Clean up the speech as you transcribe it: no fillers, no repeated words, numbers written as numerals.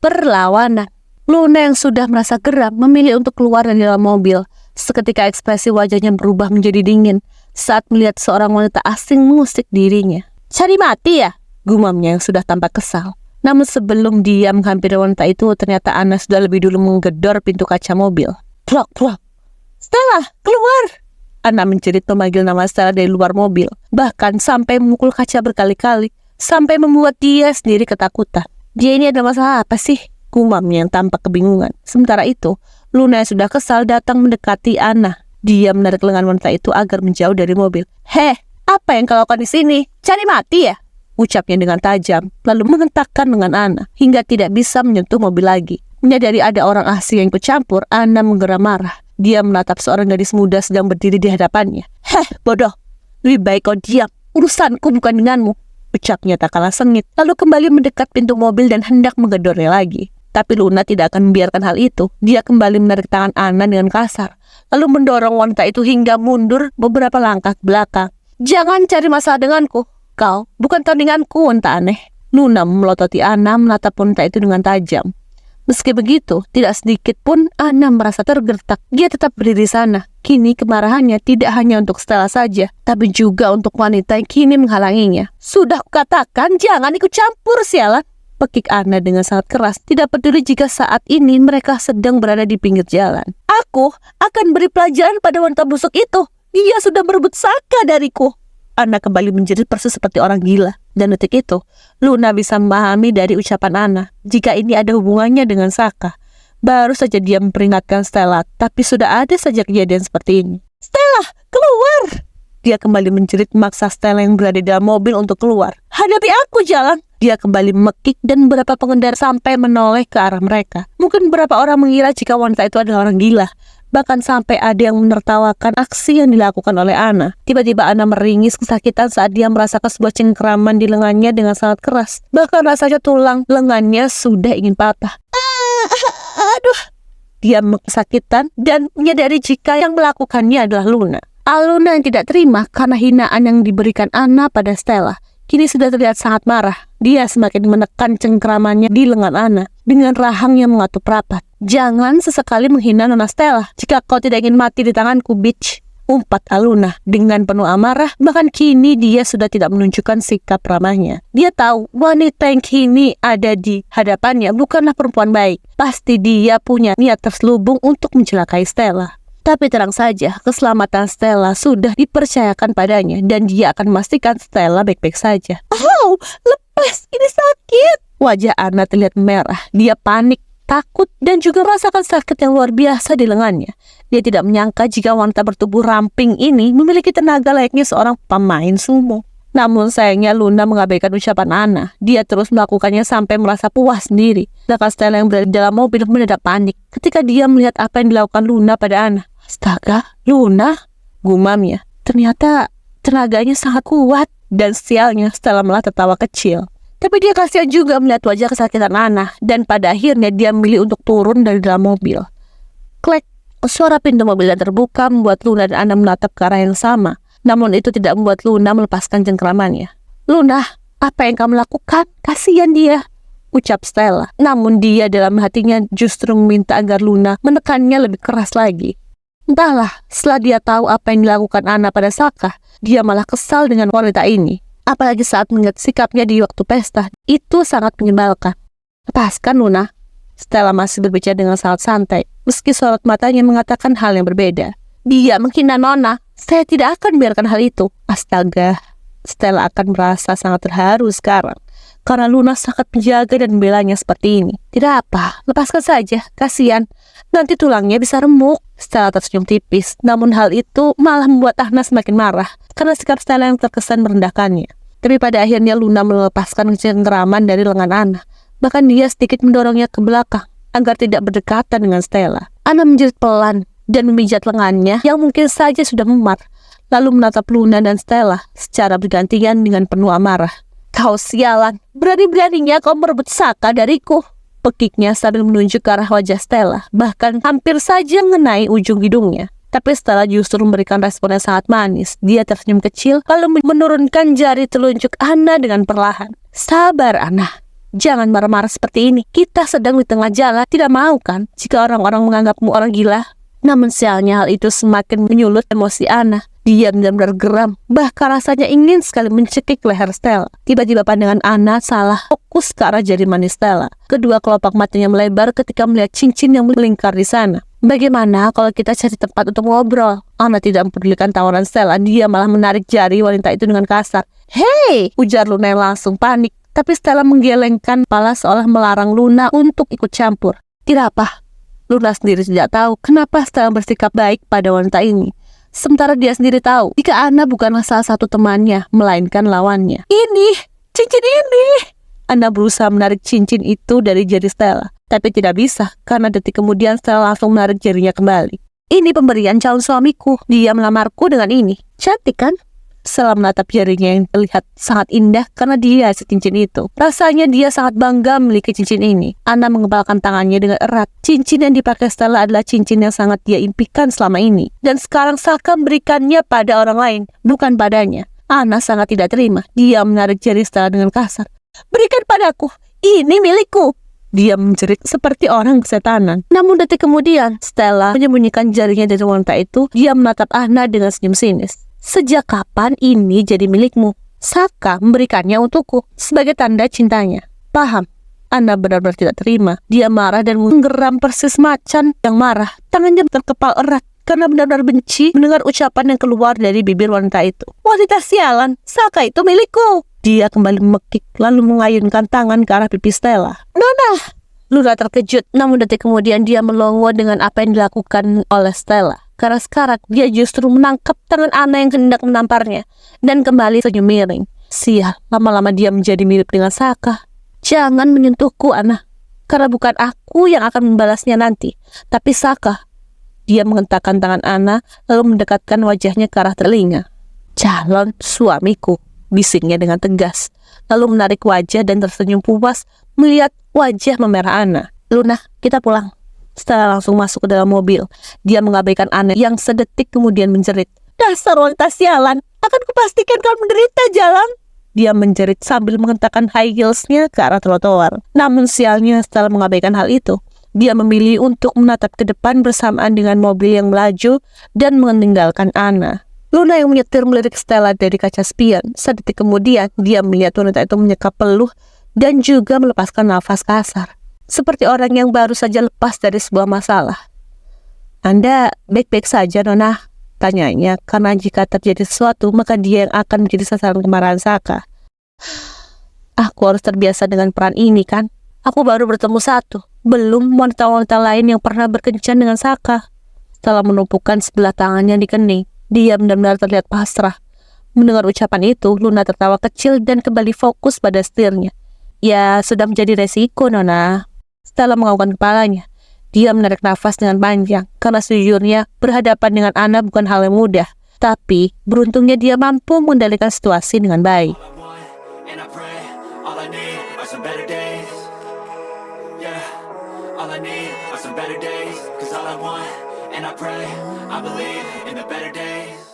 perlawanan. Luna yang sudah merasa geram memilih untuk keluar dari dalam mobil. Seketika ekspresi wajahnya berubah menjadi dingin saat melihat seorang wanita asing mengusik dirinya. "Cari mati ya?" gumamnya yang sudah tampak kesal. Namun sebelum dia menghampiri wanita itu, ternyata Anna sudah lebih dulu menggedor pintu kaca mobil. Plok, plok. "Stella, keluar!" Anna menjerit memanggil nama Stella dari luar mobil, bahkan sampai memukul kaca berkali-kali, sampai membuat dia sendiri ketakutan. "Dia ini ada masalah apa sih?" gumamnya yang tampak kebingungan. Sementara itu, Luna yang sudah kesal datang mendekati Anna. Dia menarik lengan wanita itu agar menjauh dari mobil. "Heh, apa yang kau lakukan di sini? Cari mati ya?" ucapnya dengan tajam, lalu menghentakkan lengan Anna hingga tidak bisa menyentuh mobil lagi. Menyadari ada orang asing yang ikut campur, Anna menggeram marah. Dia menatap seorang gadis muda sedang berdiri di hadapannya. "Heh, bodoh. Lebih baik kau diam. Urusanku bukan denganmu," ucapnya tak kalah sengit, lalu kembali mendekat pintu mobil dan hendak menggedornya lagi. Tapi Luna tidak akan membiarkan hal itu. Dia kembali menarik tangan Anna dengan kasar, lalu mendorong wanita itu hingga mundur beberapa langkah ke belakang. "Jangan cari masalah denganku. Kau bukan tandinganku, wanita aneh." Luna melototi Anna, menatap wanita itu dengan tajam. Meski begitu, tidak sedikit pun Anna merasa tergertak. Dia tetap berdiri sana. Kini kemarahannya tidak hanya untuk Stella saja, tapi juga untuk wanita yang kini menghalanginya. "Sudah kukatakan jangan ikut campur, sialan!" pekik Anna dengan sangat keras, tidak peduli jika saat ini mereka sedang berada di pinggir jalan. "Aku akan beri pelajaran pada wanita busuk itu. Dia sudah merebut Saka dariku." Anna kembali menjerit persis seperti orang gila. Dan detik itu, Luna bisa memahami dari ucapan Anna jika ini ada hubungannya dengan Saka. Baru saja dia memperingatkan Stella, tapi sudah ada saja kejadian seperti ini. "Stella, keluar!" Dia kembali menjerit memaksa Stella yang berada di dalam mobil untuk keluar. "Hadapi aku, jalan!" Dia kembali mekik dan beberapa pengendara sampai menoleh ke arah mereka. Mungkin beberapa orang mengira jika wanita itu adalah orang gila. Bahkan sampai ada yang menertawakan aksi yang dilakukan oleh Anna. Tiba-tiba Anna meringis kesakitan saat dia merasakan sebuah cengkeraman di lengannya dengan sangat keras. Bahkan rasanya tulang lengannya sudah ingin patah. Aduh! Dia kesakitan dan menyadari jika yang melakukannya adalah Luna. Luna yang tidak terima karena hinaan yang diberikan Anna pada Stella kini sudah terlihat sangat marah. Dia semakin menekan cengkeramannya di lengan Anna dengan rahang yang mengatup rapat. "Jangan sesekali menghina Nona Stella. Jika kau tidak ingin mati di tanganku, bitch," umpat Luna dengan penuh amarah. Bahkan kini dia sudah tidak menunjukkan sikap ramahnya. Dia tahu wanita yang kini ada di hadapannya bukanlah perempuan baik. Pasti dia punya niat terselubung untuk mencelakai Stella. Tapi terang saja, keselamatan Stella sudah dipercayakan padanya dan dia akan memastikan Stella baik-baik saja. "Oh, lepas, ini sakit!" Wajah Anna terlihat merah. Dia panik, takut, dan juga merasakan sakit yang luar biasa di lengannya. Dia tidak menyangka jika wanita bertubuh ramping ini memiliki tenaga layaknya seorang pemain sumo. Namun sayangnya Luna mengabaikan ucapan Anna. Dia terus melakukannya sampai merasa puas sendiri. Sedangkan Stella yang berada di dalam mobil mendadak panik ketika dia melihat apa yang dilakukan Luna pada Anna. "Astaga, Luna!" gumamnya. Ternyata tenaganya sangat kuat. Dan sialnya Stella malah tertawa kecil. Tapi dia kasihan juga melihat wajah kesakitan Anna. Dan pada akhirnya dia memilih untuk turun dari dalam mobil. Klek, suara pintu mobil yang terbuka membuat Luna dan Anna menatap ke arah yang sama. Namun itu tidak membuat Luna melepaskan cengkeramannya. "Luna, apa yang kamu lakukan? Kasihan dia," ucap Stella. Namun dia dalam hatinya justru meminta agar Luna menekannya lebih keras lagi. Entahlah, setelah dia tahu apa yang dilakukan Anna pada Saka, dia malah kesal dengan wanita ini. Apalagi saat melihat sikapnya di waktu pesta, itu sangat menyebalkan. "Lepaskan, Luna." Stella masih berbicara dengan sangat santai, meski sorot matanya mengatakan hal yang berbeda. "Dia menghina Nona. Saya tidak akan biarkan hal itu." Astaga, Stella akan merasa sangat terharu sekarang karena Luna sangat menjaga dan membelanya seperti ini. "Tidak apa, lepaskan saja, kasihan. Nanti tulangnya bisa remuk." Stella tersenyum tipis, namun hal itu malah membuat Anna semakin marah karena sikap Stella yang terkesan merendahkannya. Tapi pada akhirnya Luna melepaskan cengkeraman dari lengan Anna. Bahkan dia sedikit mendorongnya ke belakang agar tidak berdekatan dengan Stella. Anna menjerit pelan dan memijat lengannya yang mungkin saja sudah memar, lalu menatap Luna dan Stella secara bergantian dengan penuh amarah. "Kau sialan, berani-beraninya kau merebut Saka dariku," pekiknya sambil menunjuk ke arah wajah Stella, bahkan hampir saja mengenai ujung hidungnya. Tapi Stella justru memberikan respon yang sangat manis. Dia tersenyum kecil, lalu menurunkan jari telunjuk Anna dengan perlahan. "Sabar, Anna. Jangan marah-marah seperti ini. Kita sedang di tengah jalan. Tidak mau kan jika orang-orang menganggapmu orang gila? Namun sialnya hal itu semakin menyulut emosi Anna. Dia benar-benar geram, bahkan rasanya ingin sekali mencekik leher Stella. Tiba-tiba pandangan Anna salah fokus ke arah jari manis Stella. Kedua kelopak matanya melebar ketika melihat cincin yang melingkar di sana. Bagaimana kalau kita cari tempat untuk ngobrol? Anna tidak mempedulikan tawaran Stella. Dia malah menarik jari wanita itu dengan kasar. "Hei!" ujar Luna yang langsung panik. Tapi Stella menggelengkan kepala seolah melarang Luna untuk ikut campur. Tidak apa. Luna sendiri tidak tahu kenapa Stella bersikap baik pada wanita ini. Sementara dia sendiri tahu jika Anna bukanlah salah satu temannya, melainkan lawannya. "Ini, cincin ini!" Anna berusaha menarik cincin itu dari jari Stella, tapi tidak bisa karena detik kemudian Stella langsung menarik jarinya kembali. "Ini pemberian calon suamiku. Dia melamarku dengan ini. Cantik kan?" Stella menatap jarinya yang terlihat sangat indah karena dia cincin itu. Rasanya dia sangat bangga memiliki cincin ini. Anna mengepalkan tangannya dengan erat. Cincin yang dipakai Stella adalah cincin yang sangat dia impikan selama ini. Dan sekarang Saka memberikannya pada orang lain, bukan padanya. Anna sangat tidak terima. Dia menarik jari Stella dengan kasar. "Berikan padaku. Ini milikku." Dia menjerit seperti orang kesetanan. Namun detik kemudian, Stella menyembunyikan jarinya dari wanita itu. Dia menatap Anna dengan senyum sinis. "Sejak kapan ini jadi milikmu? Saka memberikannya untukku sebagai tanda cintanya." "Paham." Anna benar-benar tidak terima. Dia marah dan menggeram persis macan yang marah. Tangannya terkepal erat karena benar-benar benci mendengar ucapan yang keluar dari bibir wanita itu. "Wanita sialan, Saka itu milikku." Dia kembali memekik lalu mengayunkan tangan ke arah pipi Stella. "Nona!" Luna terkejut, namun detik kemudian dia melongo dengan apa yang dilakukan oleh Stella. Karena sekarang dia justru menangkap tangan Anna yang hendak menamparnya dan kembali senyum miring. Sial, lama-lama dia menjadi mirip dengan Saka. "Jangan menyentuhku, Anna, karena bukan aku yang akan membalasnya nanti, tapi Saka." Dia mengentakkan tangan Anna lalu mendekatkan wajahnya ke arah telinga. "Calon suamiku," bisiknya dengan tegas, lalu menarik wajah dan tersenyum puas melihat wajah memerah Anna. "Luna, kita pulang." Stella langsung masuk ke dalam mobil. Dia mengabaikan Anna yang sedetik kemudian menjerit. "Dasar wanita sialan, akan kupastikan kau menderita jalan." Dia menjerit sambil mengentakkan high heelsnya ke arah trotoar. Namun sialnya Stella mengabaikan hal itu. Dia memilih untuk menatap ke depan bersamaan dengan mobil yang melaju dan meninggalkan Anna. Luna yang menyetir melirik Stella dari kaca spion. Sedetik kemudian dia melihat wanita itu menyeka peluh dan juga melepaskan nafas kasar. Seperti orang yang baru saja lepas dari sebuah masalah. "Anda baik-baik saja, Nona?" tanyanya, karena jika terjadi sesuatu, maka dia yang akan menjadi sasaran kemarahan Saka. "Aku harus terbiasa dengan peran ini kan? Aku baru bertemu satu. Belum wanita-wanita lain yang pernah berkencan dengan Saka." Setelah menumpukan sebelah tangannya di kening, dia benar-benar terlihat pasrah. Mendengar ucapan itu, Luna tertawa kecil dan kembali fokus pada setirnya. "Ya, sudah menjadi resiko, Nona." Stella menganggukkan kepalanya. Dia menarik nafas dengan panjang, karena sejujurnya berhadapan dengan Anna bukan hal yang mudah. Tapi beruntungnya dia mampu mengendalikan situasi dengan baik. All I need are some better days, 'cause all I want, and I pray, I believe in the better days.